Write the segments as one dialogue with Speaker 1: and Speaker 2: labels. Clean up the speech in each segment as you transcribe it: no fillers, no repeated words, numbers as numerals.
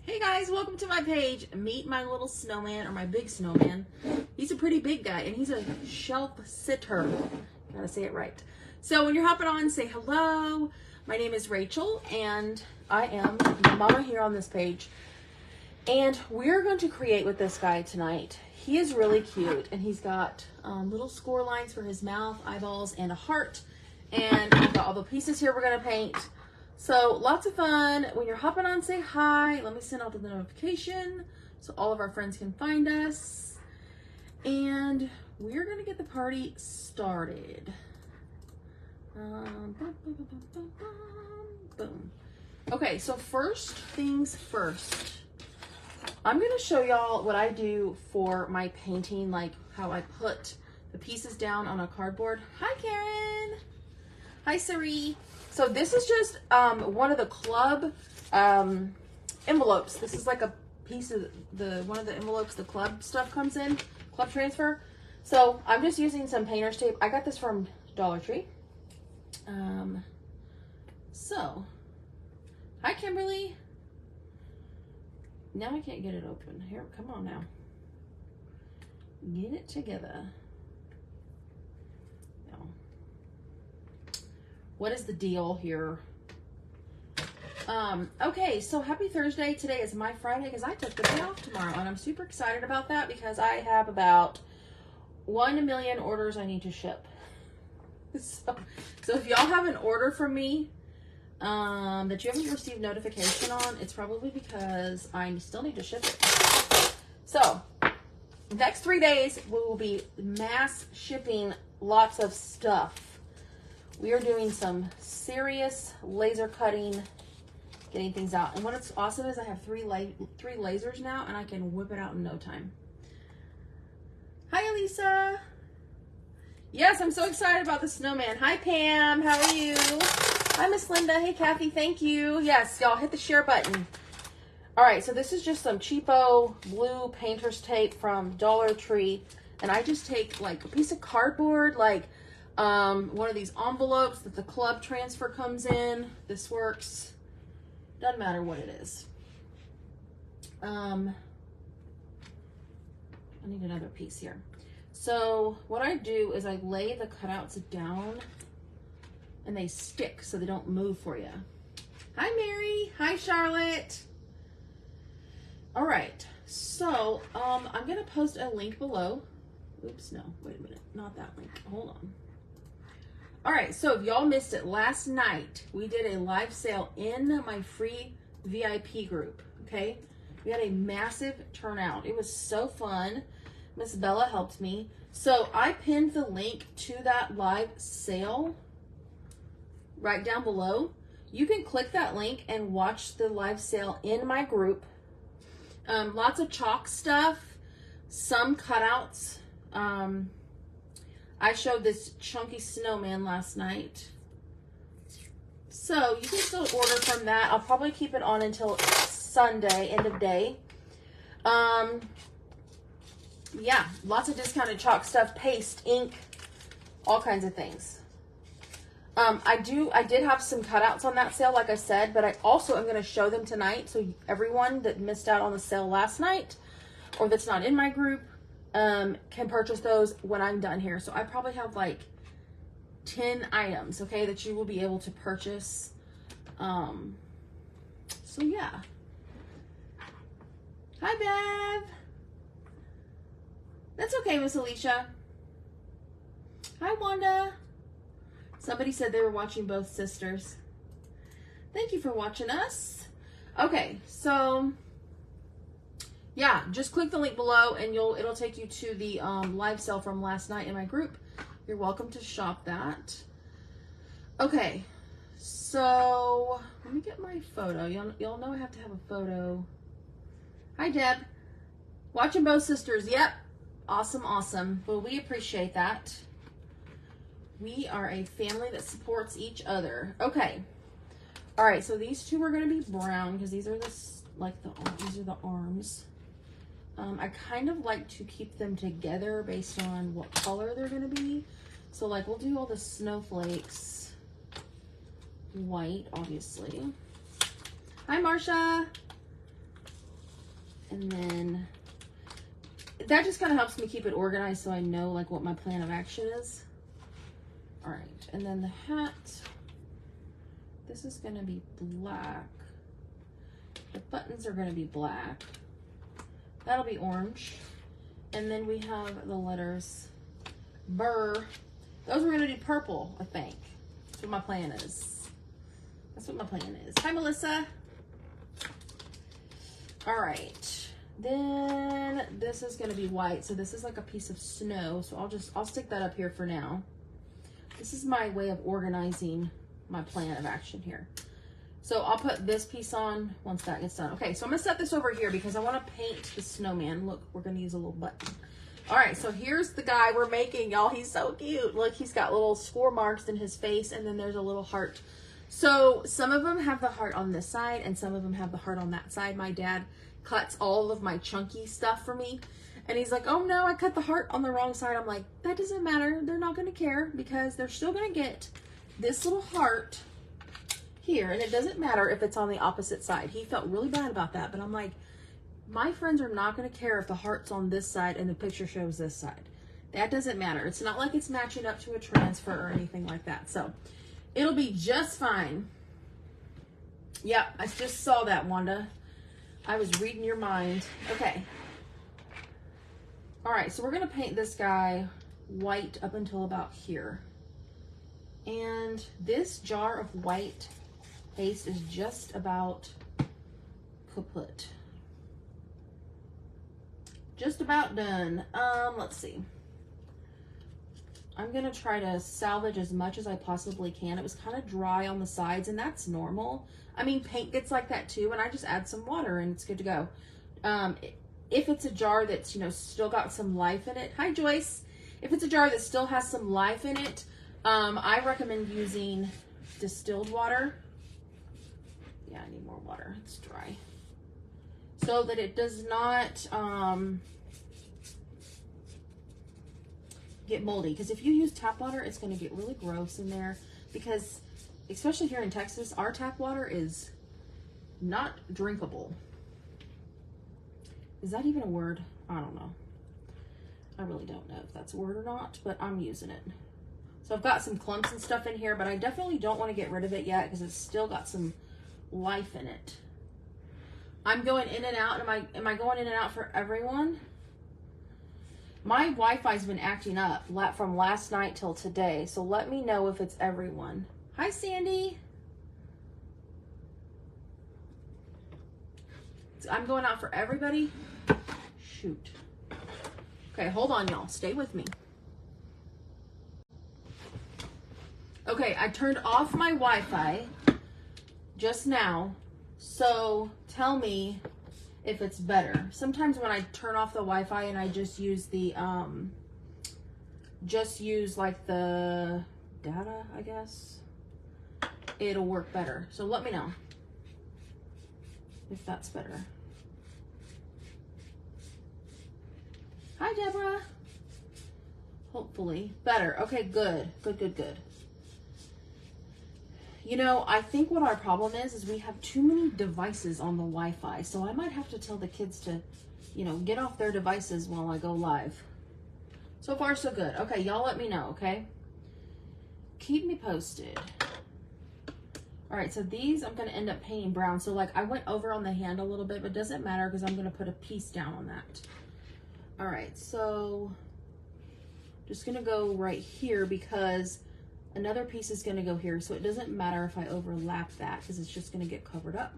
Speaker 1: Hey guys, welcome to my page. Meet my little snowman, or my big snowman. He's a pretty big guy, and he's a shelf sitter. Gotta say it right. So when you're hopping on, say hello. My name is Rachel, and I am the mama here on this page. And we're going to create with this guy tonight. He is really cute, and he's got little score lines for his mouth, eyeballs, and a heart. And we've got all the pieces here we're gonna paint. So lots of fun. When you're hopping on, say hi. Let me send out the notification so all of our friends can find us. And we're gonna get the party started. Boom. Okay, so first things first. I'm gonna show y'all what I do for my painting, like how I put the pieces down on a cardboard. Hi, Karen. Hi, Sari. So this is just one of the club envelopes. This is like a piece of one of the envelopes the club stuff comes in, club transfer. So I'm just using some painter's tape. I got this from Dollar Tree. So, hi, Kimberly. Now I can't get it open. Here, come on now. Get it together. No. What is the deal here? Okay, so happy Thursday. Today is my Friday because I took the day off tomorrow, and I'm super excited about that because I have about 1 million orders I need to ship. So if y'all have an order from me that you haven't received notification on, it's probably because I still need to ship it. So next 3 days, we will be mass shipping lots of stuff. We are doing some serious laser cutting, getting things out. And what's awesome is I have three lasers now, and I can whip it out in no time. Hi, Elisa. Yes, I'm so excited about the snowman. Hi, Pam. How are you? Hi, Miss Linda. Hey, Kathy. Thank you. Yes, y'all hit the share button. All right, so this is just some cheapo blue painter's tape from Dollar Tree. And I just take like a piece of cardboard, like one of these envelopes that the club transfer comes in. This works. Doesn't matter what it is. I need another piece here. So what I do is I lay the cutouts down and they stick so they don't move for you. Hi, Mary. Hi, Charlotte. All right, so I'm gonna post a link below. Oops, no, wait a minute, not that link, hold on. All right, so if y'all missed it, last night we did a live sale in my free VIP group, okay? We had a massive turnout. It was so fun. Miss Bella helped me. So I pinned the link to that live sale right down below. You can click that link and watch the live sale in my group. Lots of chalk stuff, some cutouts. I showed this chunky snowman last night. So you can still order from that. I'll probably keep it on until Sunday, end of day. Yeah, lots of discounted chalk stuff, paste, ink, all kinds of things. I did have some cutouts on that sale, like I said, but I also am going to show them tonight. So everyone that missed out on the sale last night or that's not in my group can purchase those when I'm done here. So I probably have like 10 items, okay, that you will be able to purchase. So yeah. Hi, Bev. That's okay, Miss Alicia. Hi, Wanda. Somebody said they were watching Both Sisters. Thank you for watching us. Okay, so yeah, just click the link below and it'll take you to the live sale from last night in my group. You're welcome to shop that. Okay, so let me get my photo. Y'all know I have to have a photo. Hi, Deb. Watching Both Sisters. Yep. Awesome, awesome. Well, we appreciate that. We are a family that supports each other. Okay. All right, so these two are going to be brown because these are these are the arms. I kind of like to keep them together based on what color they're going to be. So like we'll do all the snowflakes white, obviously. Hi, Marsha. And then that just kind of helps me keep it organized so I know like what my plan of action is. All right, and then the hat, this is gonna be black. The buttons are gonna be black. That'll be orange. And then we have the letters Burr. Those we're gonna do purple, I think. That's what my plan is. That's what my plan is. Hi, Melissa. All right. Then this is gonna be white. So this is like a piece of snow. So I'll stick that up here for now. This is my way of organizing my plan of action here. So I'll put this piece on once that gets done. Okay, so I'm gonna set this over here because I wanna paint the snowman. Look, we're gonna use a little button. All right, so here's the guy we're making, y'all. He's so cute. Look, he's got little score marks in his face, and then there's a little heart. So some of them have the heart on this side, and some of them have the heart on that side. My dad cuts all of my chunky stuff for me. And he's like, oh no, I cut the heart on the wrong side. I'm like, that doesn't matter. They're not gonna care because they're still gonna get this little heart here. And it doesn't matter if it's on the opposite side. He felt really bad about that, but I'm like, my friends are not gonna care if the heart's on this side and the picture shows this side. That doesn't matter. It's not like it's matching up to a transfer or anything like that. So it'll be just fine. Yep, I just saw that, Wanda. I was reading your mind. Okay. All right, so we're gonna paint this guy white up until about here. And this jar of white paste is just about kaput. Just about done. Let's see. I'm gonna try to salvage as much as I possibly can. It was kind of dry on the sides, and that's normal. I mean, paint gets like that too, and I just add some water and it's good to go. If it's a jar that's, you know, still got some life in it. Hi, Joyce. If it's a jar that still has some life in it, I recommend using distilled water. Yeah, I need more water. It's dry. So that it does not get moldy. Because if you use tap water, it's going to get really gross in there. Because, especially here in Texas, our tap water is not drinkable. Is that even a word? I don't know. I really don't know if that's a word or not, but I'm using it. So I've got some clumps and stuff in here, but I definitely don't want to get rid of it yet because it's still got some life in it. I'm going in and out. Am I going in and out for everyone? My Wi-Fi's been acting up from last night till today, so let me know if it's everyone. Hi, Sandy. I'm going out for everybody. Shoot. Okay, hold on, y'all. Stay with me. Okay, I turned off my Wi-Fi just now, so tell me if it's better. Sometimes when I turn off the Wi-Fi and I just use the, like the data, I guess, it'll work better. So let me know if that's better. Hi, Deborah. Hopefully better. Okay, good. Good. You know, I think what our problem is we have too many devices on the Wi-Fi. So I might have to tell the kids to, you know, get off their devices while I go live. So far, so good. Okay, y'all let me know, okay? Keep me posted. All right, so these I'm going to end up painting brown. So, like, I went over on the hand a little bit, but it doesn't matter because I'm going to put a piece down on that. All right, so just going to go right here because another piece is going to go here. So it doesn't matter if I overlap that because it's just going to get covered up.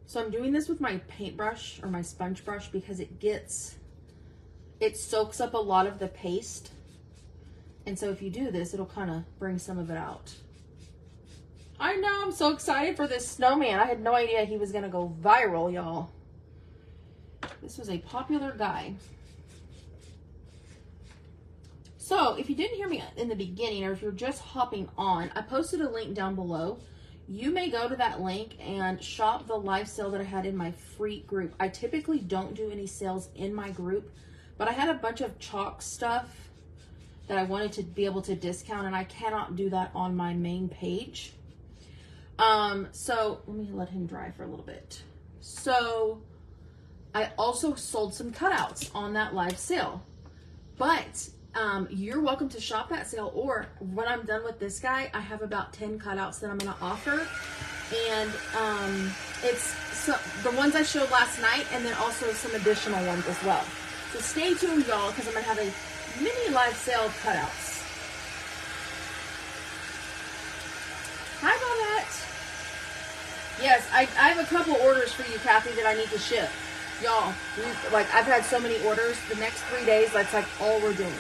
Speaker 1: So I'm doing this with my paintbrush or my sponge brush because it soaks up a lot of the paste. And so if you do this, it'll kind of bring some of it out. I know, I'm so excited for this snowman. I had no idea he was going to go viral, y'all. This was a popular guy. So if you didn't hear me in the beginning, or if you're just hopping on, I posted a link down below. You may go to that link and shop the live sale that I had in my free group. I typically don't do any sales in my group, but I had a bunch of chalk stuff that I wanted to be able to discount, and I cannot do that on my main page. So let me let him dry for a little bit. So I also sold some cutouts on that live sale. But you're welcome to shop that sale, or when I'm done with this guy, I have about 10 cutouts that I'm going to offer. And it's the ones I showed last night, and then also some additional ones as well. So stay tuned, y'all, because I'm going to have a mini live sale of cutouts. Hi, Bonette. Yes, I have a couple orders for you, Kathy, that I need to ship. Y'all, I've had so many orders. The next 3 days, that's like all we're doing.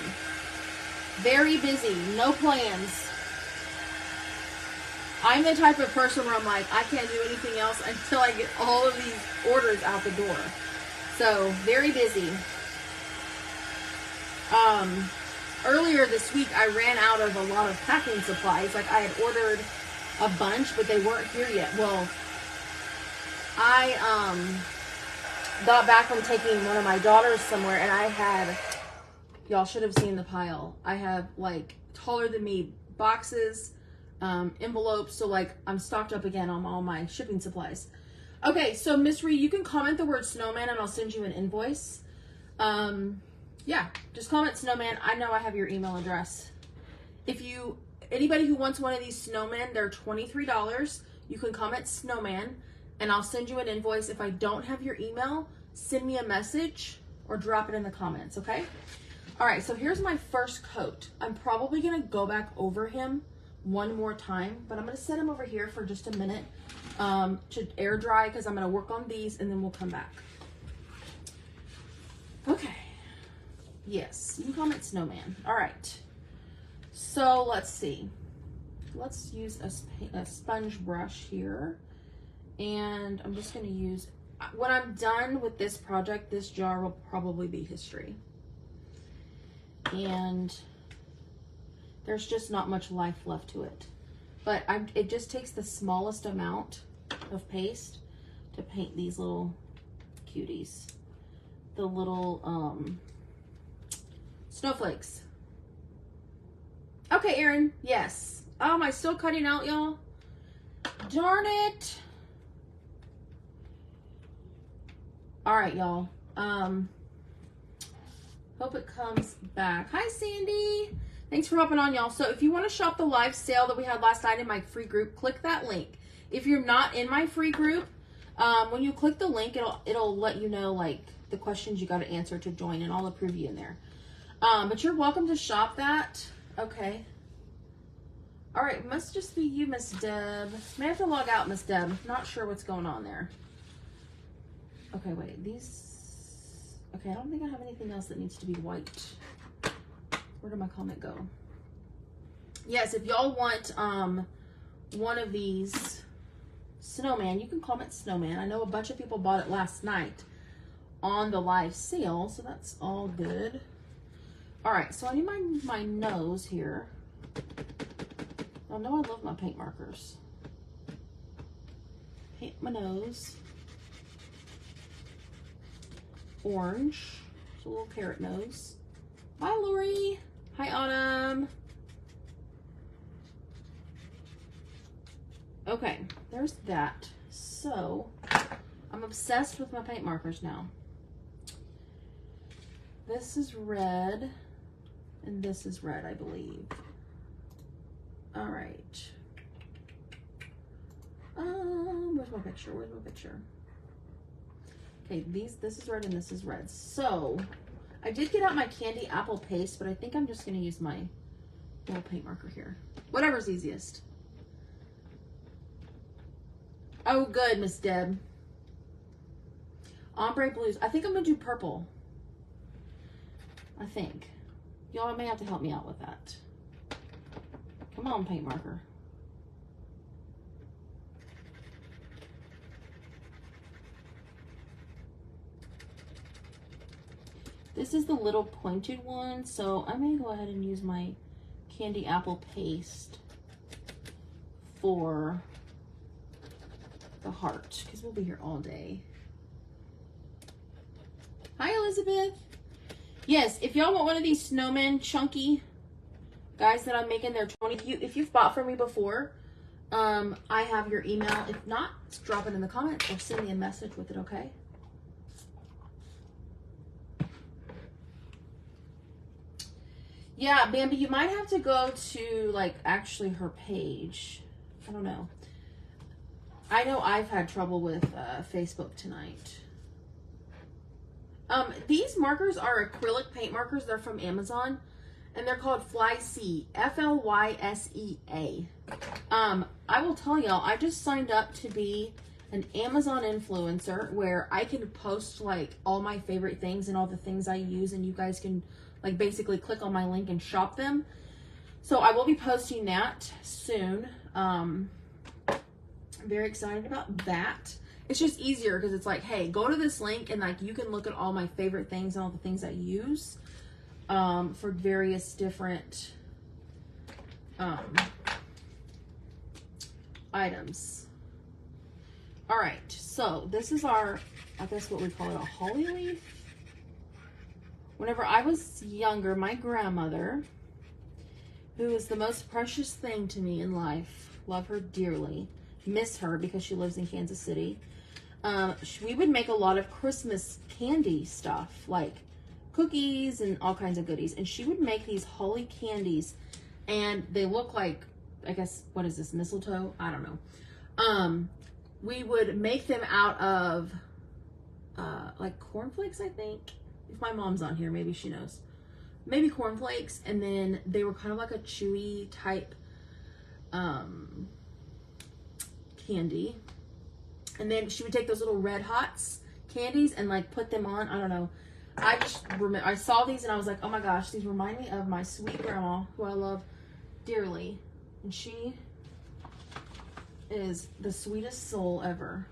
Speaker 1: Very busy, no plans. I'm the type of person where I'm like, I can't do anything else until I get all of these orders out the door. So, very busy. Earlier this week, I ran out of a lot of packing supplies. Like, I had ordered a bunch, but they weren't here yet. Well, I got back from taking one of my daughters somewhere, and I had, y'all should have seen the pile. I have like taller than me boxes, envelopes, so like I'm stocked up again on all my shipping supplies. Okay, so Miss Ree, you can comment the word snowman and I'll send you an invoice. Yeah, just comment snowman. I know I have your email address. Anybody who wants one of these snowmen, they're $23. You can comment snowman and I'll send you an invoice. If I don't have your email, send me a message or drop it in the comments, okay? All right, so here's my first coat. I'm probably gonna go back over him one more time, but I'm gonna set him over here for just a minute to air dry, because I'm gonna work on these and then we'll come back. Okay, yes, you can comment snowman. All right, so let's see. Let's use a sponge brush here. And I'm just going to use, when I'm done with this project, this jar will probably be history. And there's just not much life left to it. But it just takes the smallest amount of paste to paint these little cuties. The little snowflakes. Okay, Erin, yes. Oh, am I still cutting out, y'all? Darn it. All right, y'all. Hope it comes back. Hi, Sandy. Thanks for hopping on, y'all. So if you want to shop the live sale that we had last night in my free group, click that link. If you're not in my free group, when you click the link, it'll let you know like the questions you got to answer to join, and I'll approve you in there. But you're welcome to shop that. Okay. All right, must just be you, Miss Deb. May have to log out, Miss Deb. Not sure what's going on there. Okay, wait, okay, I don't think I have anything else that needs to be white. Where did my comment go? Yes, if y'all want one of these snowman, you can comment snowman. I know a bunch of people bought it last night on the live sale, so that's all good. All right, so I need my nose here. I know I love my paint markers. Paint my nose. Orange. It's a little carrot nose. Hi, Lori. Hi, Autumn. Okay, there's that. So, I'm obsessed with my paint markers now. This is red, and this is red, I believe. All right. Where's my picture? Where's my picture? Okay, this is red and this is red. So, I did get out my candy apple paste, but I think I'm just going to use my little paint marker here. Whatever's easiest. Oh, good, Miss Deb. Ombre blues. I think I'm going to do purple. I think. Y'all may have to help me out with that. Come on, paint marker. This is the little pointed one, so I may go ahead and use my candy apple paste for the heart, because we'll be here all day. Hi, Elizabeth. Yes, if y'all want one of these snowmen chunky guys that I'm making, they're 20. If you've bought from me before, I have your email. If not, drop it in the comments or send me a message with it, okay? Yeah, Bambi, you might have to go to, like, actually her page. I don't know. I know I've had trouble with Facebook tonight. These markers are acrylic paint markers. They're from Amazon. And they're called Flysea. Flysea. I will tell y'all, I just signed up to be an Amazon influencer where I can post, like, all my favorite things and all the things I use. And you guys can, like, basically click on my link and shop them. So I will be posting that soon. I'm very excited about that. It's just easier because it's like, hey, go to this link and, like, you can look at all my favorite things and all the things I use for various different items. All right, so this is our, I guess what we call it, a holly leaf. Whenever I was younger, my grandmother, who is the most precious thing to me in life, love her dearly, miss her because she lives in Kansas City, we would make a lot of Christmas candy stuff, like cookies and all kinds of goodies. And she would make these holly candies, and they look like, I guess, what is this, mistletoe? I don't know. We would make them out of like cornflakes, I think. If my mom's on here, maybe she knows. Maybe cornflakes, and then they were kind of like a chewy type candy. And then she would take those little Red Hots candies and, like, put them on. I don't know. I just remember, I saw these and I was like, oh my gosh, these remind me of my sweet grandma, who I love dearly. And she is the sweetest soul ever.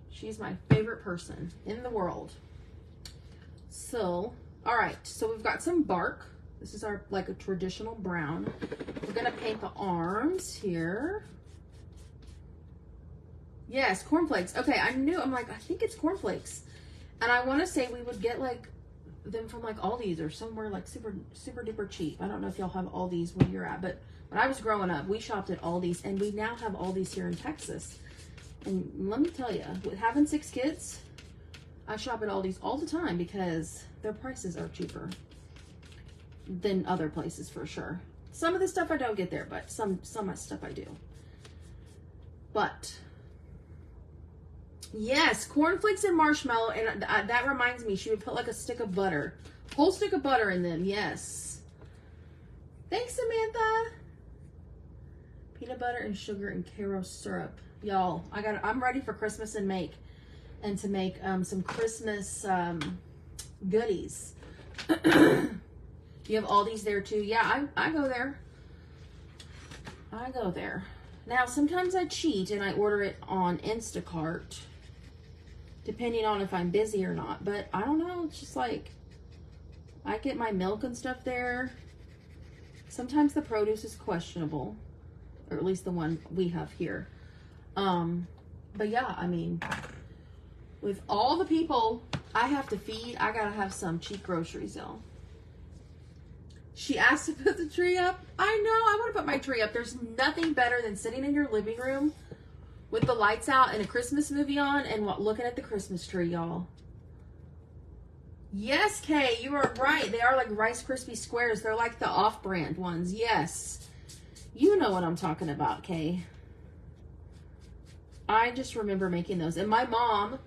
Speaker 1: She's my favorite person in the world. So, all right. So we've got some bark. This is our, like, a traditional brown. We're going to paint the arms here. Yes, cornflakes. Okay, I knew. I'm like, I think it's cornflakes. And I want to say we would get, like, them from, like, Aldi's or somewhere, like, super, super duper cheap. I don't know if y'all have Aldi's where you're at, but when I was growing up, we shopped at Aldi's, and we now have Aldi's here in Texas. And let me tell you, with having 6 kids, I shop at Aldi's all the time because their prices are cheaper than other places for sure. Some of the stuff I don't get there, but some stuff I do. But yes, cornflakes and marshmallow, and that reminds me, she would put like a stick of butter, whole stick of butter in them. Yes. Thanks, Samantha. Peanut butter and sugar and Karo syrup, y'all. I'm ready for Christmas and to make some Christmas goodies. You have Aldi's there too. Yeah, I go there. I go there. Now, sometimes I cheat and I order it on Instacart, depending on if I'm busy or not. But I don't know. It's just like, I get my milk and stuff there. Sometimes the produce is questionable, or at least the one we have here. But yeah, I mean, with all the people I have to feed, I gotta have some cheap groceries, y'all. She asked to put the tree up. I know, I want to put my tree up. There's nothing better than sitting in your living room with the lights out and a Christmas movie on and looking at the Christmas tree, y'all. Yes, Kay, you are right. They are like Rice Krispie Squares. They're like the off-brand ones. Yes. You know what I'm talking about, Kay. I just remember making those. And my mom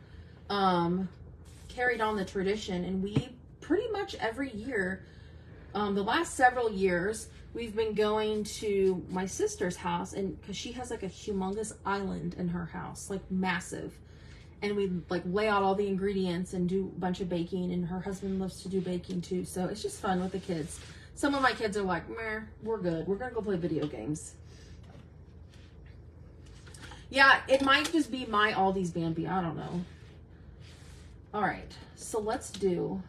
Speaker 1: carried on the tradition, and we pretty much every year, the last several years, we've been going to my sister's house, and because she has like a humongous island in her house, like massive, and we like lay out all the ingredients and do a bunch of baking, and her husband loves to do baking too, so it's just fun with the kids. Some of my kids are like, meh, we're good, we're gonna go play video games. Yeah, it might just be my Aldi's Bambi, I don't know. All right, so let's do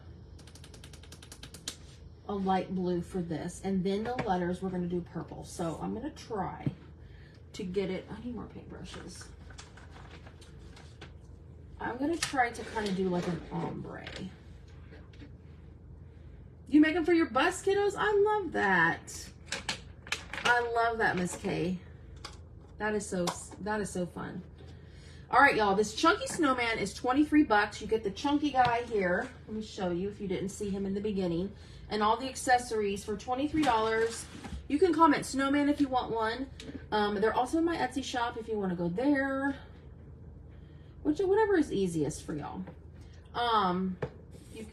Speaker 1: a light blue for this, and then the letters we're going to do purple. So I'm going to try to get it. I need more paintbrushes. I'm going to try to kind of do like an ombre. You make them for your bus, kiddos? I love that. I love that, Miss Kay. That is so fun. All right, y'all, this chunky snowman is 23 bucks. You get the chunky guy here. Let me show you if you didn't see him in the beginning. And all the accessories for $23. You can comment snowman if you want one. They're also in my Etsy shop if you want to go there. Whatever is easiest for y'all.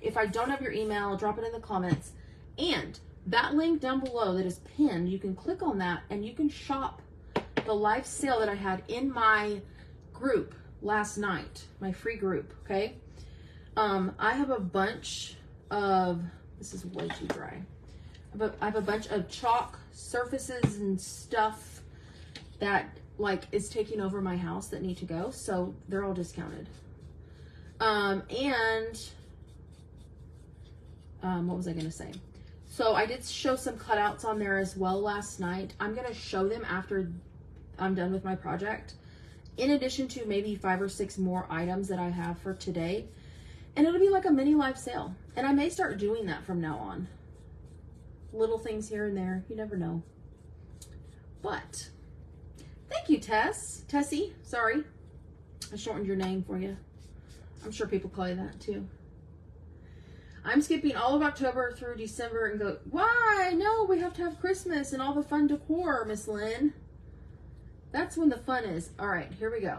Speaker 1: If I don't have your email, drop it in the comments. And that link down below that is pinned, you can click on that and you can shop the live sale that I had in my group last night, my free group, okay? I have a bunch of, this is way too dry. I have a bunch of chalk surfaces and stuff that like is taking over my house that need to go, so they're all discounted. What was I gonna say? So I did show some cutouts on there as well last night. I'm gonna show them after I'm done with my project, in addition to maybe 5 or 6 more items that I have for today. And it'll be like a mini live sale. And I may start doing that from now on. Little things here and there, you never know. But thank you, Tessie, sorry. I shortened your name for you. I'm sure people call you that too. I'm skipping all of October through December and go, why? No, we have to have Christmas and all the fun decor, Miss Lynn. That's when the fun is. All right, here we go.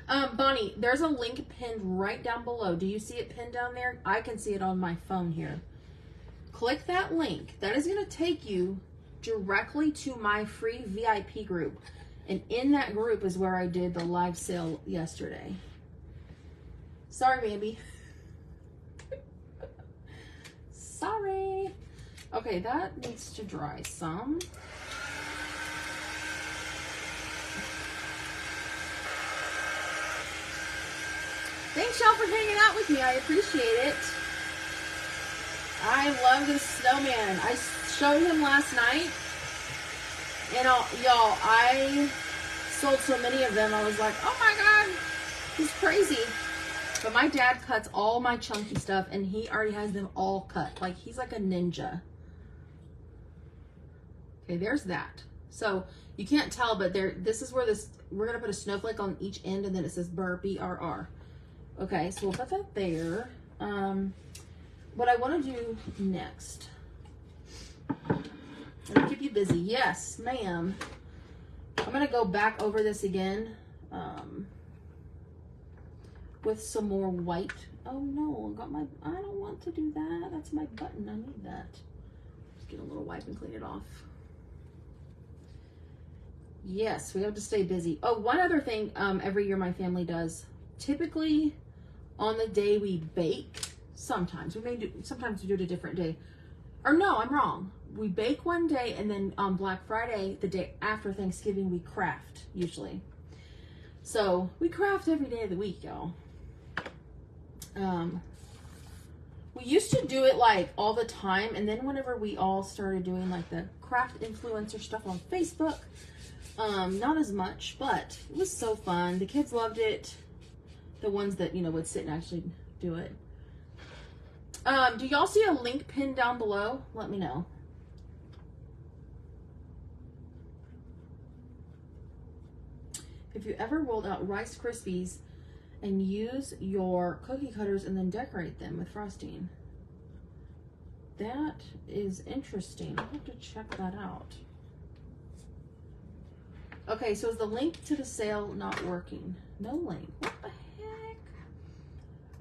Speaker 1: Bonnie, there's a link pinned right down below. Do you see it pinned down there? I can see it on my phone here. Click that link. That is going to take you directly to my free VIP group. And in that group is where I did the live sale yesterday. Sorry, baby. Sorry. Okay, that needs to dry some. Thanks, y'all, for hanging out with me. I appreciate it. I love this snowman. I showed him last night. And y'all, I sold so many of them. I was like, oh my God, he's crazy. But my dad cuts all my chunky stuff, and he already has them all cut. Like, he's like a ninja. Okay, there's that. So you can't tell, but this is where we're going to put a snowflake on each end, and then it says burr, B-R-R. Okay, so we'll put that there. What I want to do next, I'll keep you busy. Yes, ma'am. I'm going to go back over this again with some more white. Oh no, I don't want to do that. That's my button. I need that. Just get a little wipe and clean it off. Yes, we have to stay busy. Oh, one other thing every year my family does. Typically on the day we bake, sometimes we do it a different day. Or no, I'm wrong. We bake one day, and then on Black Friday, the day after Thanksgiving, we craft usually. So we craft every day of the week, y'all. We used to do it like all the time, and then whenever we all started doing like the craft influencer stuff on Facebook, not as much, but it was so fun. The kids loved it. The ones that, you know, would sit and actually do it. Do y'all see a link pinned down below? Let me know. If you ever rolled out Rice Krispies and use your cookie cutters and then decorate them with frosting. That is interesting. I'll have to check that out. Okay, so is the link to the sale not working? No link. What the heck?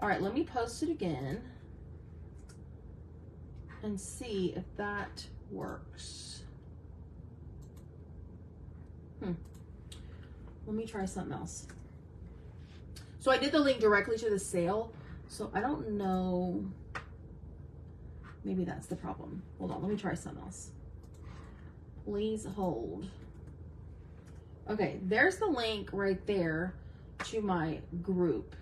Speaker 1: All right, let me post it again and see if that works. Let me try something else. So I did the link directly to the sale, so I don't know. Maybe that's the problem. Hold on, let me try something else. Please hold. Okay, there's the link right there to my group.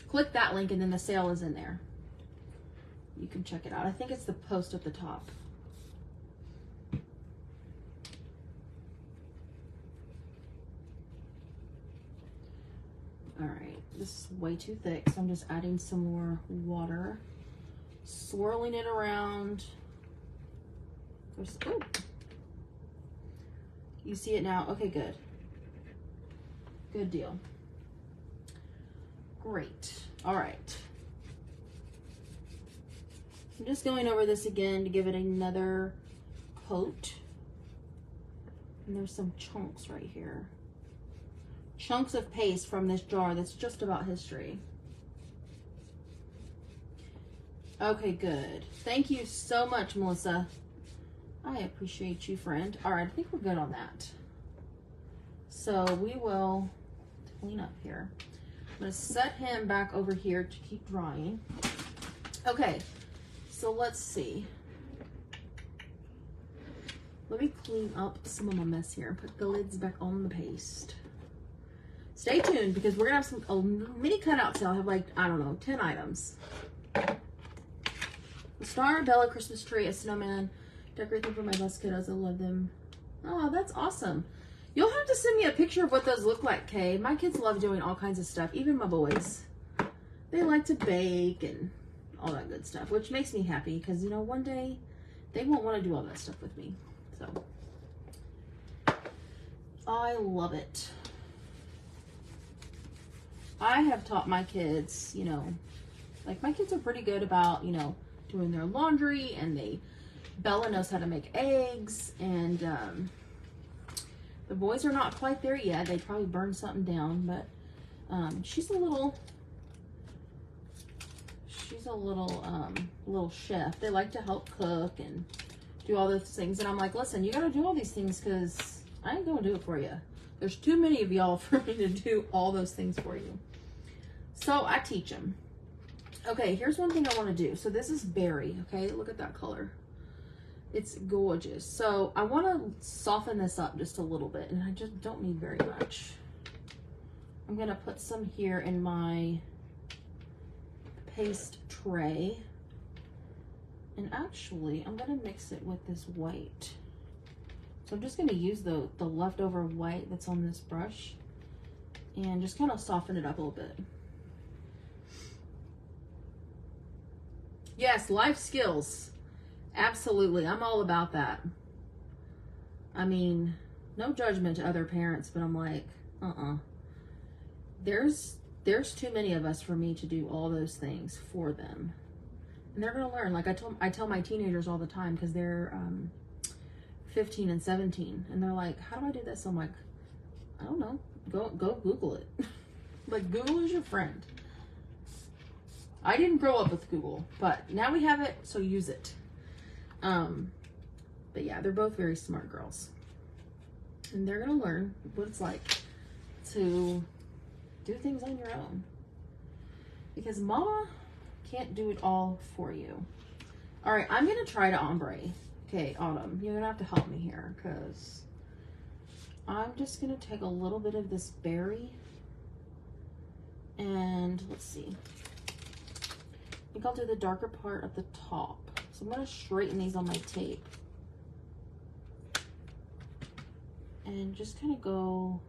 Speaker 1: Click that link and then the sale is in there. You can check it out. I think it's the post at the top. All right, this is way too thick, so I'm just adding some more water, swirling it around. Ooh, You see it now? Okay, good. Good deal. Great. All right. I'm just going over this again to give it another coat. And there's some chunks right here. Chunks of paste from this jar that's just about history. Okay, good. Thank you so much, Melissa. I appreciate you, friend. All right, I think we're good on that. So we will clean up here. I'm going to set him back over here to keep drying. Okay, so let's see. Let me clean up some of my mess here and put the lids back on the paste. Stay tuned because we're going to have some mini cutout sale. I have like, I don't know, 10 items. A star, Bella, Christmas tree, a snowman. Decorate them for my bus kiddos. I love them. Oh, that's awesome. You'll have to send me a picture of what those look like, Kay. My kids love doing all kinds of stuff, even my boys. They like to bake and all that good stuff, which makes me happy because, you know, one day they won't want to do all that stuff with me. So, I love it. I have taught my kids, you know, like my kids are pretty good about, you know, doing their laundry, and Bella knows how to make eggs, and the boys are not quite there yet. They probably burned something down, but she's a little little chef. They like to help cook and do all those things, and I'm like, listen, you got to do all these things because I ain't gonna do it for you. There's too many of y'all for me to do all those things for you. So I teach them. Okay, here's one thing I want to do. So this is berry, okay? Look at that color. It's gorgeous. So I want to soften this up just a little bit, and I just don't need very much. I'm going to put some here in my paste tray. And actually, I'm going to mix it with this white. So I'm just going to use the leftover white that's on this brush and just kind of soften it up a little bit. Yes, life skills. Absolutely. I'm all about that. I mean, no judgment to other parents, but I'm like, There's too many of us for me to do all those things for them. And they're going to learn. Like I tell my teenagers all the time because they're 15 and 17, and they're like, how do I do this? I'm like, I don't know. Go Google it. Like, Google is your friend. I didn't grow up with Google, but now we have it, so use it. But yeah, they're both very smart girls. And they're going to learn what it's like to do things on your own. Because mama can't do it all for you. All right, I'm going to try to ombre. Okay, Autumn, you're going to have to help me here because I'm just going to take a little bit of this berry. And let's see. I think I'll do the darker part at the top. So I'm going to straighten these on my tape. And just kind of go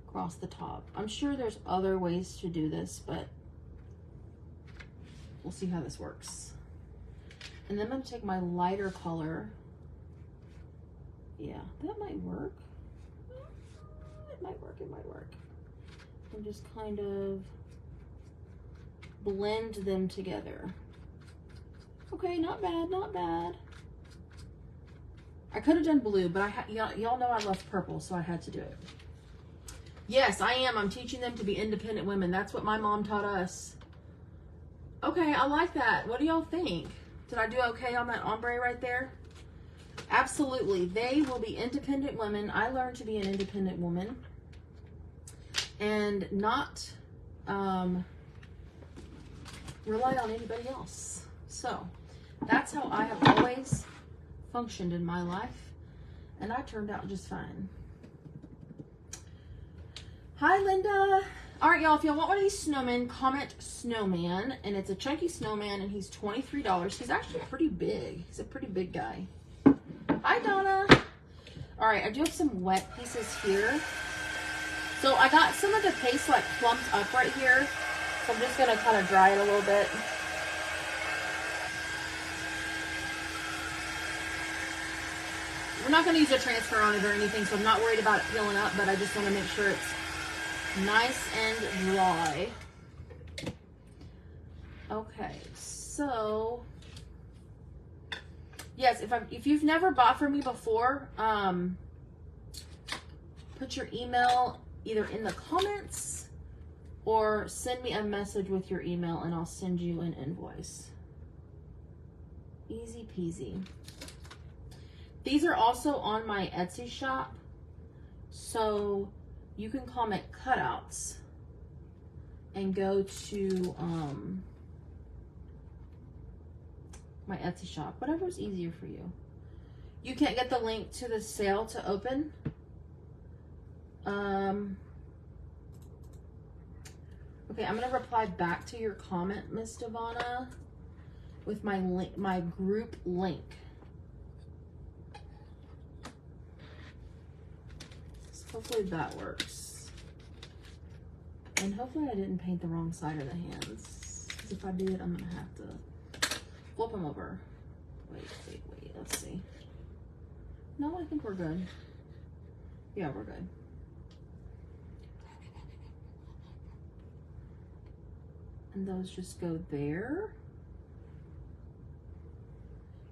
Speaker 1: across the top. I'm sure there's other ways to do this, but we'll see how this works. And then I'm going to take my lighter color. Yeah, that might work. It might work, it might work. And just kind of blend them together. Okay, not bad, not bad. I could have done blue, but y'all know I love purple, so I had to do it. Yes, I am. I'm teaching them to be independent women. That's what my mom taught us. Okay, I like that. What do y'all think? Did I do okay on that ombre right there? Absolutely. They will be independent women. I learned to be an independent woman and not rely on anybody else. So that's how I have always functioned in my life, and I turned out just fine. Hi, Linda. All right, y'all, if y'all want one of these snowmen, comment snowman, and it's a chunky snowman, and he's $23. He's actually pretty big. He's a pretty big guy. Hi, Donna. All right, I do have some wet pieces here. So I got some of the paste like clumped up right here, so I'm just gonna kind of dry it a little bit. we're not going to use a transfer on it or anything, so I'm not worried about it peeling up, but I just want to make sure it's nice and dry. Okay, so yes, if you've never bought from me before, put your email either in the comments or send me a message with your email and I'll send you an invoice. Easy peasy. These are also on my Etsy shop, so you can comment cutouts and go to my Etsy shop, whatever's easier for you. You can't get the link to the sale to open. Okay, I'm gonna reply back to your comment, Miss Devonna, with my link, my group link. So hopefully that works. And hopefully I didn't paint the wrong side of the hands. Because if I did, I'm gonna have to flip them over. Wait, let's see. No, I think we're good. Yeah, we're good. And those just go there.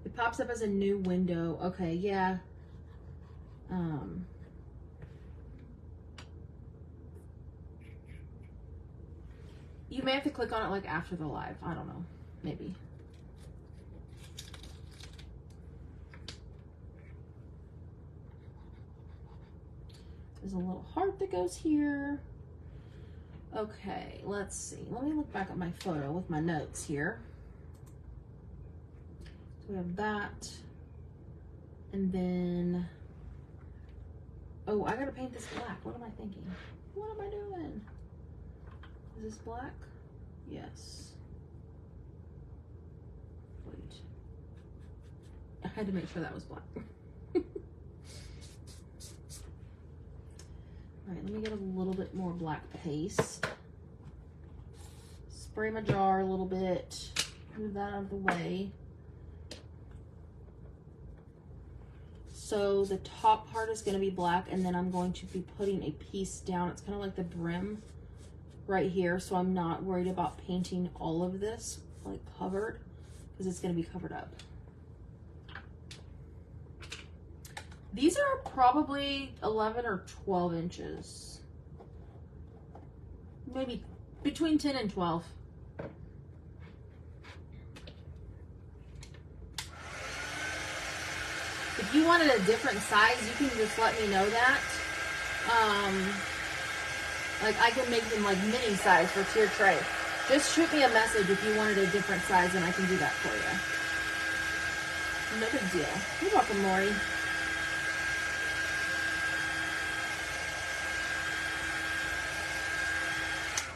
Speaker 1: It pops up as a new window. Okay, yeah. You may have to click on it like after the live. I don't know. Maybe. There's a little heart that goes here. Okay, let's see. Let me look back at my photo with my notes here. So we have that. And then, oh, I gotta paint this black. What am I thinking? What am I doing? Is this black? Yes. Wait. I had to make sure that was black. All right, let me get a little bit more black paste. Spray my jar a little bit. Move that out of the way. So the top part is going to be black, and then I'm going to be putting a piece down. It's kind of like the brim right here, so I'm not worried about painting all of this like covered, because it's going to be covered up. These are probably 11 or 12 inches. Maybe between 10 and 12. If you wanted a different size, you can just let me know that. Like I can make them like mini size for tier tray. Just shoot me a message if you wanted a different size and I can do that for you. No big deal. You're welcome, Lori.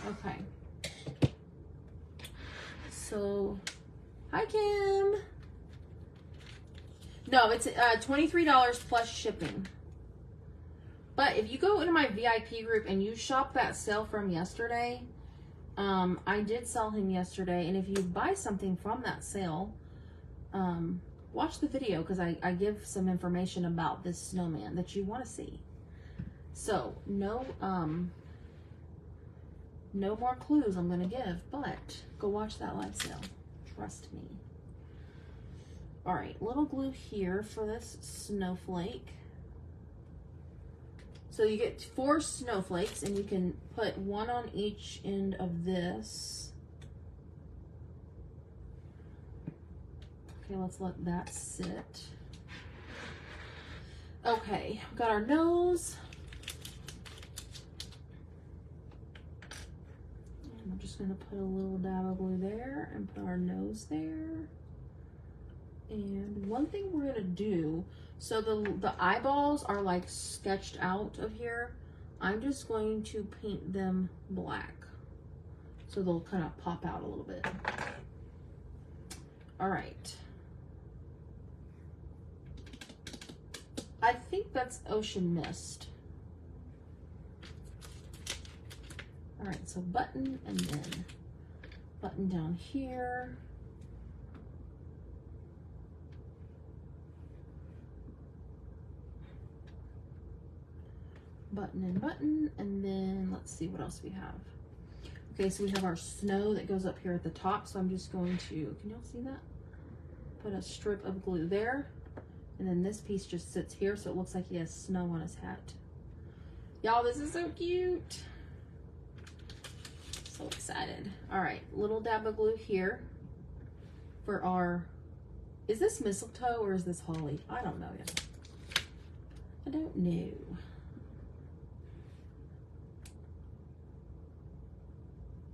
Speaker 1: Okay. So, hi Kim. No, it's $23 plus shipping. But if you go into my VIP group and you shop that sale from yesterday, I did sell him yesterday. And if you buy something from that sale, watch the video because I give some information about this snowman that you want to see. So, no more clues I'm going to give, but go watch that live sale. Trust me. All right, little glue here for this snowflake. So you get 4 snowflakes and you can put 1 on each end of this. Okay, let's let that sit. Okay, we've got our nose. And I'm just gonna put a little dab of glue there and put our nose there. And one thing we're gonna do, so the eyeballs are like sketched out of here. I'm just going to paint them black. So they'll kind of pop out a little bit. All right. I think that's Ocean Mist. All right, so button and then button down here. button and button. And then let's see what else we have. Okay, so we have our snow that goes up here at the top. So I'm just going to, can y'all see that? Put a strip of glue there. And then this piece just sits here, so it looks like he has snow on his hat. Y'all, this is so cute. So excited. All right, little dab of glue here for our, is this mistletoe or is this holly? I don't know yet. I don't know.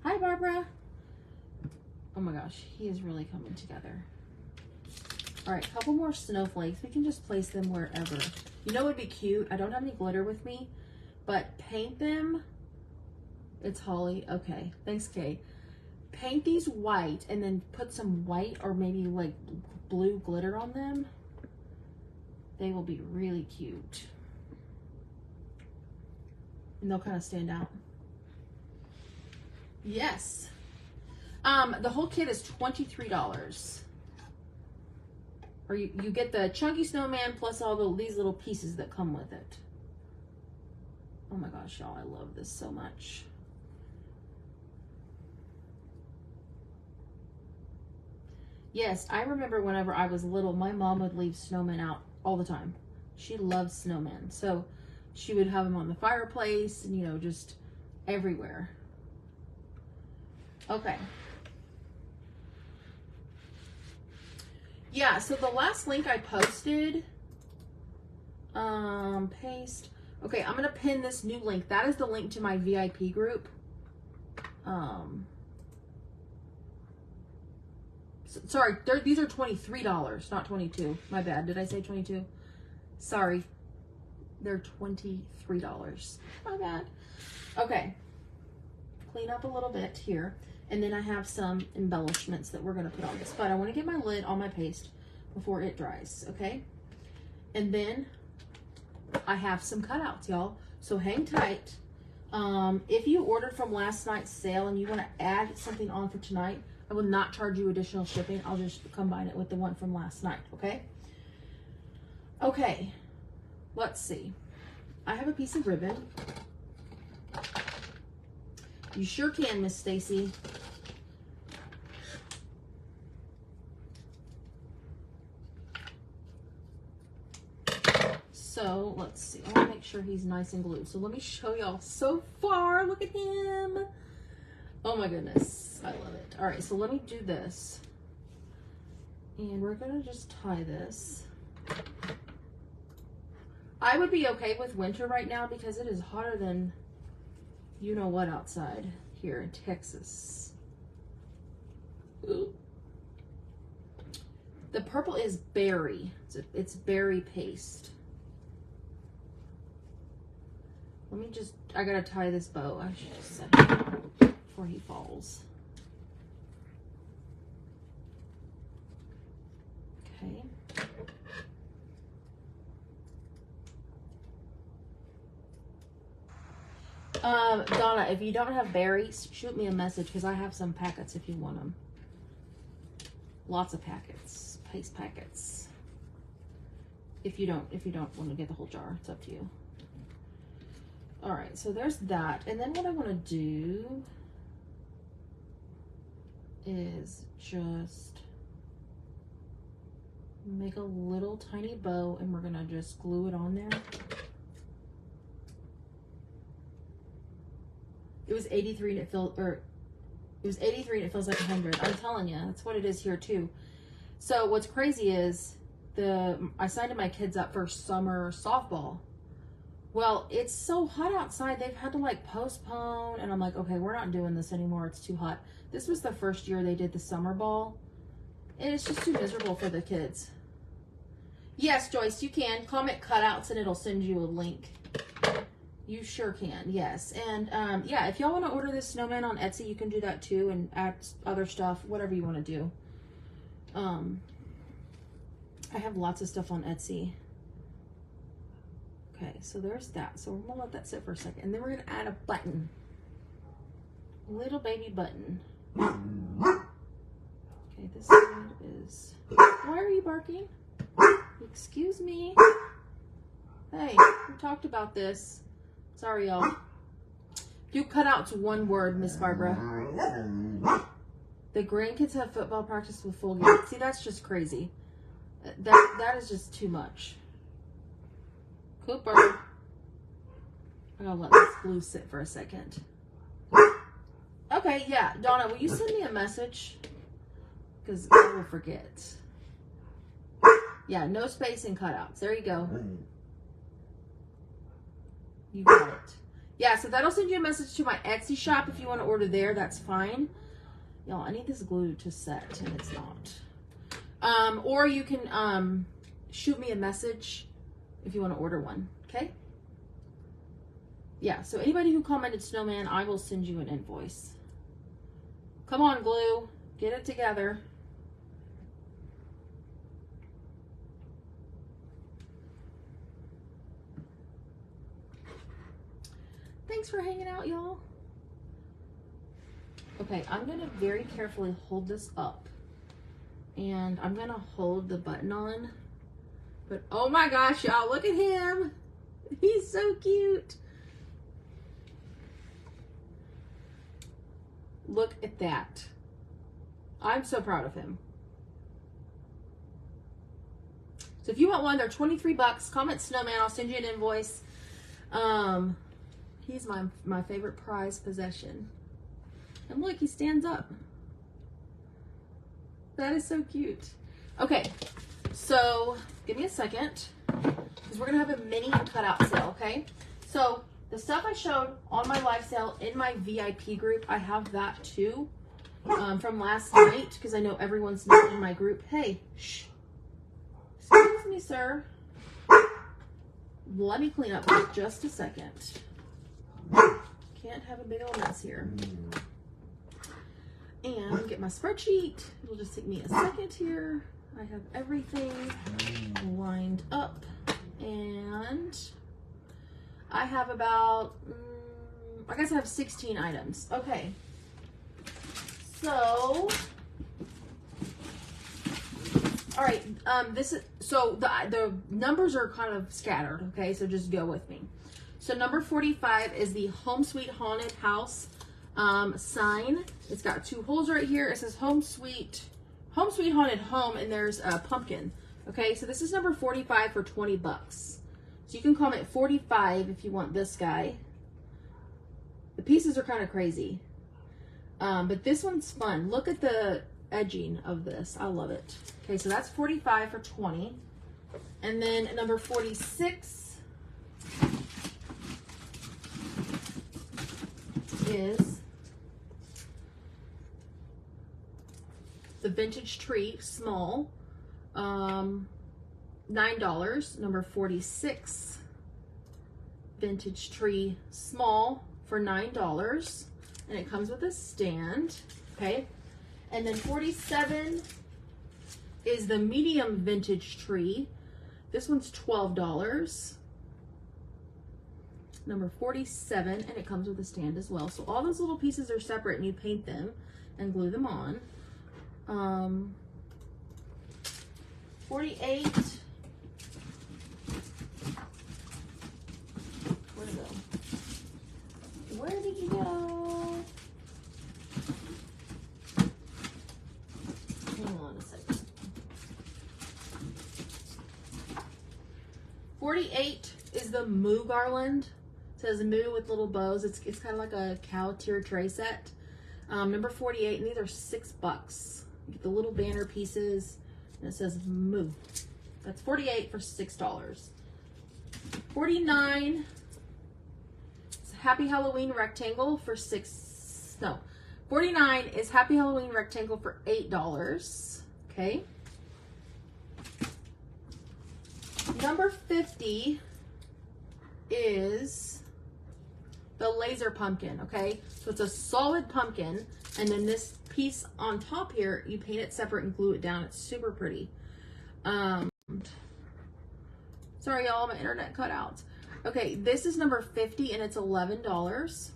Speaker 1: Hi, Barbara. Oh my gosh, he is really coming together. All right, a couple more snowflakes. We can just place them wherever. You know what would be cute? I don't have any glitter with me, but paint them. It's holly. Okay, thanks, Kay. Paint these white and then put some white or maybe like blue glitter on them. They will be really cute. And they'll kind of stand out. Yes. The whole kit is $23. Or you get the chunky snowman plus all these little pieces that come with it. Oh my gosh, y'all, I love this so much. Yes, I remember whenever I was little, my mom would leave snowmen out all the time. She loved snowmen. So she would have them on the fireplace and, you know, just everywhere. Okay. Yeah, so the last link I posted, paste. Okay, I'm going to pin this new link. That is the link to my VIP group. Sorry, these are $23, not 22. My bad. Did I say 22? Sorry. They're $23. My bad. Okay. Clean up a little bit here. And then I have some embellishments that we're going to put on this. But I want to get my lid on my paste before it dries, okay? And then I have some cutouts, y'all. So hang tight. If you ordered from last night's sale and you want to add something on for tonight, I will not charge you additional shipping. I'll just combine it with the one from last night, okay? Okay, let's see. I have a piece of ribbon. You sure can, Miss Stacy. So let's see. I want to make sure he's nice and glued. So let me show y'all so far. Look at him. Oh my goodness. I love it. All right, so let me do this. And we're going to just tie this. I would be okay with winter right now because it is hotter than you know what outside here in Texas. Ooh. The purple is berry. It's berry paste. Let me just, I gotta tie this bow. I should just set it before he falls. Okay. Donna, if you don't have berries, shoot me a message because I have some packets if you want them. Lots of packets, paste packets. If you don't want to get the whole jar, it's up to you. All right, so there's that. And then what I want to do is just make a little tiny bow and we're gonna just glue it on there. It was 83 and it was 83 and it feels like 100. I'm telling you, that's what it is here too. So what's crazy is I signed my kids up for summer softball. Well, it's so hot outside, they've had to like postpone, and I'm like, okay, we're not doing this anymore. It's too hot. This was the first year they did the summer ball, and it's just too miserable for the kids. Yes, Joyce, you can. Comment cutouts, and it'll send you a link. You sure can, yes. And yeah, if y'all want to order this snowman on Etsy, you can do that too, and add other stuff, whatever you want to do. I have lots of stuff on Etsy. Okay, so there's that. So we're gonna let that sit for a second. And then we're gonna add a button. A little baby button. Okay, this side is... Why are you barking? Excuse me. Hey, we talked about this. Sorry, y'all. Do cutouts one word, Miss Barbara. The grandkids have football practice with full game. See, that's just crazy. That is just too much. Cooper. I'm gonna let this glue sit for a second. Okay, yeah. Donna, will you send me a message? Because I will forget. Yeah, no space and cutouts. There you go. You got it. Yeah, so that'll send you a message to my Etsy shop if you want to order there. That's fine. Y'all, I need this glue to set, and it's not. Or you can shoot me a message if you want to order one. Okay? Yeah, so anybody who commented snowman, I will send you an invoice. Come on, glue. Get it together. Thanks for hanging out, y'all. Okay, I'm going to very carefully hold this up. And I'm going to hold the button on. But oh my gosh, y'all, look at him. He's so cute. Look at that. I'm so proud of him. So if you want one, they're 23 bucks. Comment snowman, I'll send you an invoice. He's my favorite prized possession. And look, he stands up. That is so cute. Okay, so give me a second, because we're gonna have a mini cutout sale, okay? So the stuff I showed on my live sale in my VIP group, I have that too, from last night, because I know everyone's not in my group. Hey, shh. Excuse me, sir. Let me clean up for just a second. Can't have a big old mess here. And get my spreadsheet. It'll just take me a second here. I have everything lined up. And I have about, I guess I have 16 items. Okay. So, all right, so the numbers are kind of scattered, okay? So just go with me. So number 45 is the Home Sweet Haunted House sign. It's got 2 holes right here. It says Home Sweet Haunted Home, and there's a pumpkin. Okay, so this is number 45 for 20 bucks. So you can comment 45 if you want this guy. The pieces are kind of crazy. But this one's fun. Look at the edging of this. I love it. Okay, so that's 45 for 20. And then number 46 is the vintage tree, small, $9. Number 46, vintage tree, small, for $9, and it comes with a stand. Okay, and then 47 is the medium vintage tree. This one's $12. Number 47, and it comes with a stand as well. So all those little pieces are separate, and you paint them and glue them on. 48. Where'd it go? Where did you go? Hang on a second. 48 is the Moo garland. It says Moo with little bows. It's kind of like a cow tier tray set. Number 48, and these are $6. You get the little banner pieces, and it says Moo. That's 48 for $6. 49 is Happy Halloween rectangle for 49 is Happy Halloween rectangle for $8. Okay. Number 50 is the laser pumpkin, okay? So it's a solid pumpkin, and then this piece on top here, you paint it separate and glue it down. It's super pretty. Sorry, y'all, my internet cut out. Okay, this is number 50, and it's $11.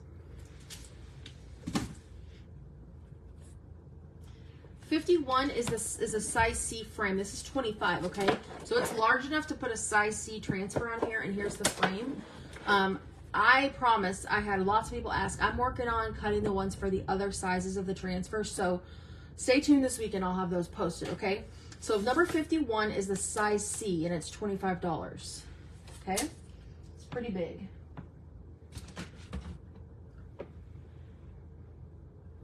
Speaker 1: 51 is a size C frame. This is 25, okay? So it's large enough to put a size C transfer on here, and here's the frame. I promise, I had lots of people ask. I'm working on cutting the ones for the other sizes of the transfer, so stay tuned this week and I'll have those posted, okay? So number 51 is the size C, and it's $25, okay? It's pretty big.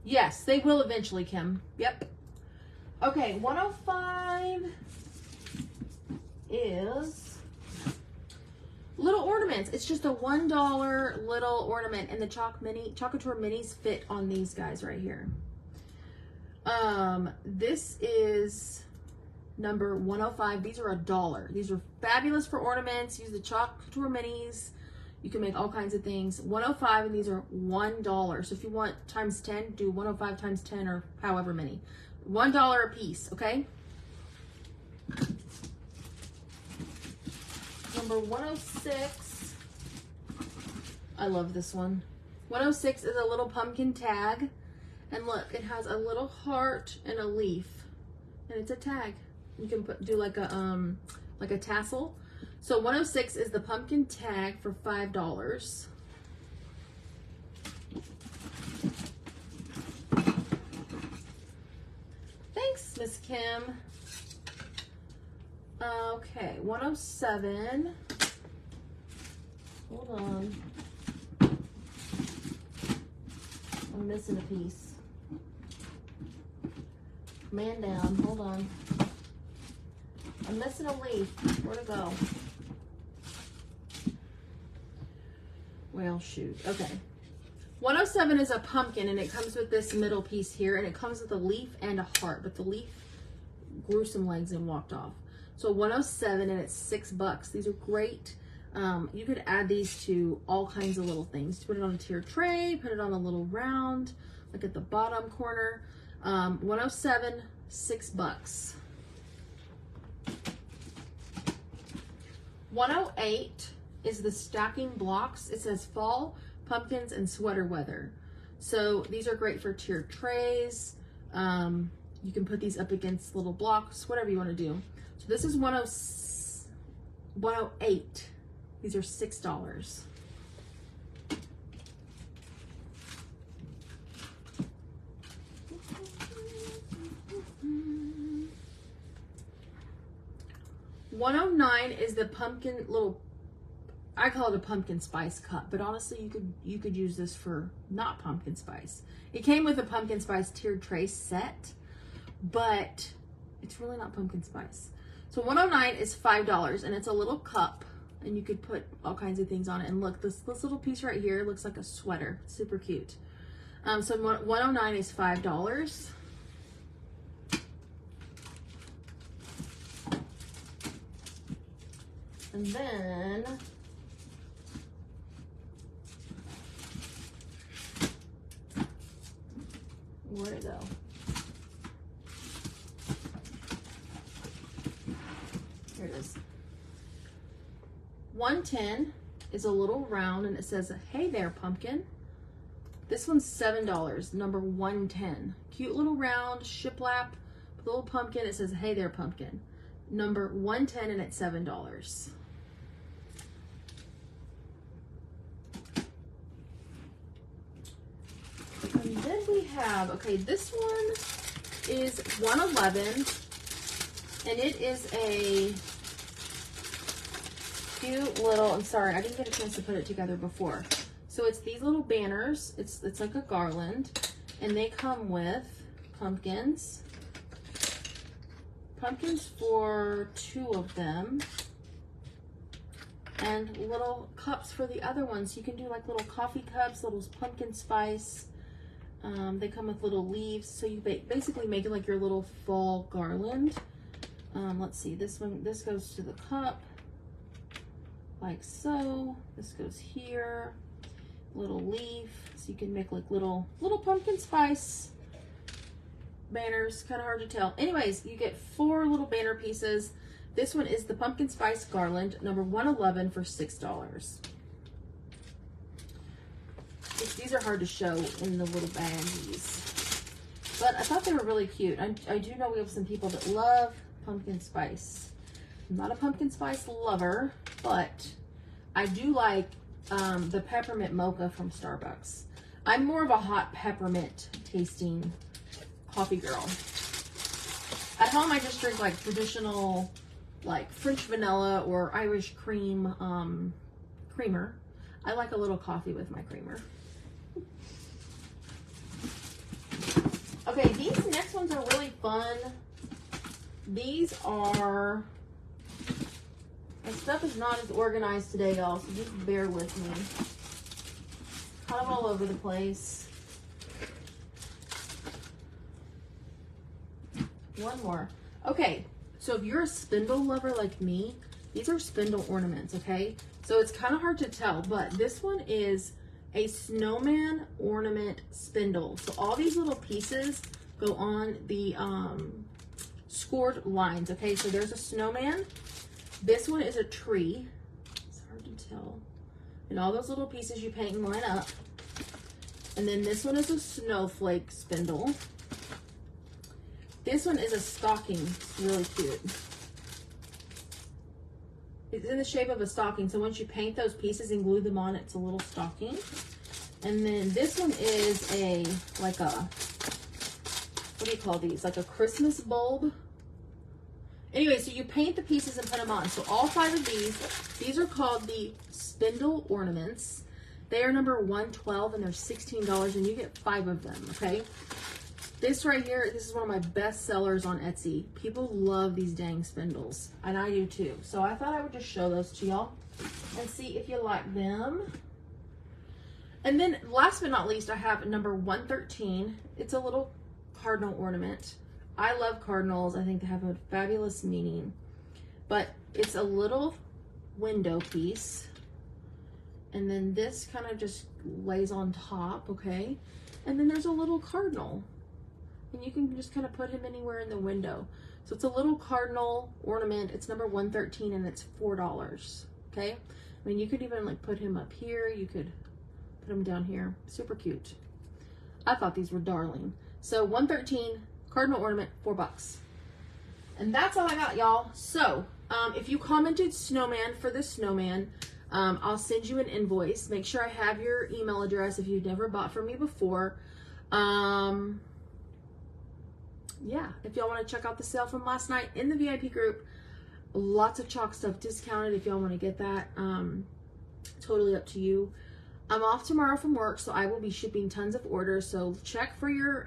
Speaker 1: Yes, they will eventually, Kim. Yep. Okay, 105 is little ornaments. It's just a $1 little ornament, and the Chocolatour minis fit on these guys right here. This is number 105. These are $1. These are fabulous for ornaments. Use the Chocolatour minis. You can make all kinds of things. 105, and these are $1. So if you want times 10, do 105 times 10 or however many. $1 a piece, okay? Number 106. I love this one. 106 is a little pumpkin tag. And look, it has a little heart and a leaf. And it's a tag. You can do like a tassel. So 106 is the pumpkin tag for $5. Thanks, Miss Kim. Okay, 107. Hold on. I'm missing a piece. Man down, hold on. I'm missing a leaf. Where'd it go? Well, shoot. Okay. 107 is a pumpkin, and it comes with this middle piece here, and it comes with a leaf and a heart, but the leaf grew some legs and walked off. So 107, and it's $6. These are great. You could add these to all kinds of little things. Put it on a tiered tray, put it on a little round, like at the bottom corner. 107, $6. 108 is the stacking blocks. It says fall, pumpkins, and sweater weather. So these are great for tiered trays. You can put these up against little blocks, whatever you want to do. So this is 108. These are $6. $109 is the pumpkin little, I call it a pumpkin spice cup, but honestly you could use this for not pumpkin spice. It came with a pumpkin spice tiered tray set, but it's really not pumpkin spice. So 109 is $5, and it's a little cup, and you could put all kinds of things on it. And look, this little piece right here looks like a sweater. It's super cute. So 109 is $5. And then where'd it go? Here it is. 110 is a little round, and it says, "Hey there, pumpkin." This one's $7, number 110. Cute little round shiplap with a little pumpkin. It says, "Hey there, pumpkin." Number 110, and it's $7. And then we have, okay, this one is 111, and it is a cute little, I'm sorry, I didn't get a chance to put it together before. So it's these little banners. It's like a garland, and they come with pumpkins. Pumpkins for 2 of them, and little cups for the other ones. You can do like little coffee cups, little pumpkin spice. They come with little leaves, so you basically make it like your little fall garland. Let's see, this goes to the cup, like so. This goes here, little leaf, so you can make like little pumpkin spice banners. Kind of hard to tell. Anyways, you get 4 little banner pieces. This one is the pumpkin spice garland, number 111 for $6. These are hard to show in the little baggies, but I thought they were really cute. I do know we have some people that love pumpkin spice. I'm not a pumpkin spice lover, but I do like the peppermint mocha from Starbucks. I'm more of a hot peppermint tasting coffee girl. At home, I just drink like traditional, like French vanilla or Irish cream creamer. I like a little coffee with my creamer. Okay, these next ones are really fun. These are, my stuff is not as organized today, y'all, so just bear with me. Kind of all over the place. One more. Okay, so if you're a spindle lover like me, these are spindle ornaments, okay? So it's kind of hard to tell, but this one is a snowman ornament spindle. So all these little pieces go on the scored lines, okay? So there's a snowman. This one is a tree. It's hard to tell. And all those little pieces you paint and line up. And then this one is a snowflake spindle. This one is a stocking. It's really cute. It's in the shape of a stocking. So once you paint those pieces and glue them on, it's a little stocking. And then this one is a, like a, what do you call these? Like a Christmas bulb. Anyway, so you paint the pieces and put them on. So all 5 of these are called the spindle ornaments. They are number 112 and they're $16 and you get 5 of them, okay? This right here, this is one of my best sellers on Etsy. People love these dang spindles, and I do too. So I thought I would just show those to y'all and see if you like them. And then last but not least, I have number 113. It's a little cardinal ornament. I love cardinals. I think they have a fabulous meaning. But it's a little window piece. And then this kind of just lays on top, okay? And then there's a little cardinal. And you can just kind of put him anywhere in the window. So it's a little cardinal ornament. It's number 113 and it's $4, okay? I mean, you could even like put him up here. You could put him down here. Super cute. I thought these were darling. So 113, cardinal ornament, $4. And that's all I got, y'all. So if you commented snowman for this snowman, I'll send you an invoice. Make sure I have your email address if you've never bought from me before. Yeah, if y'all want to check out the sale from last night in the VIP group, lots of chalk stuff discounted if y'all want to get that. Totally up to you. I'm off tomorrow from work, so I will be shipping tons of orders. So check for your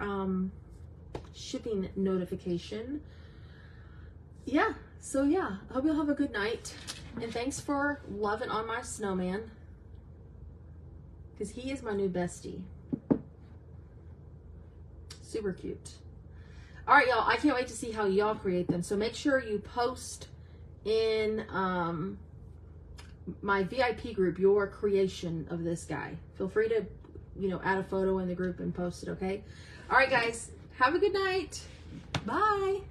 Speaker 1: shipping notification. Yeah, so yeah, I hope you'll have a good night. And thanks for loving on my snowman, because he is my new bestie. Super cute. All right, y'all, I can't wait to see how y'all create them. So make sure you post in my VIP group your creation of this guy. Feel free to, you know, add a photo in the group and post it, okay? All right, guys, have a good night. Bye.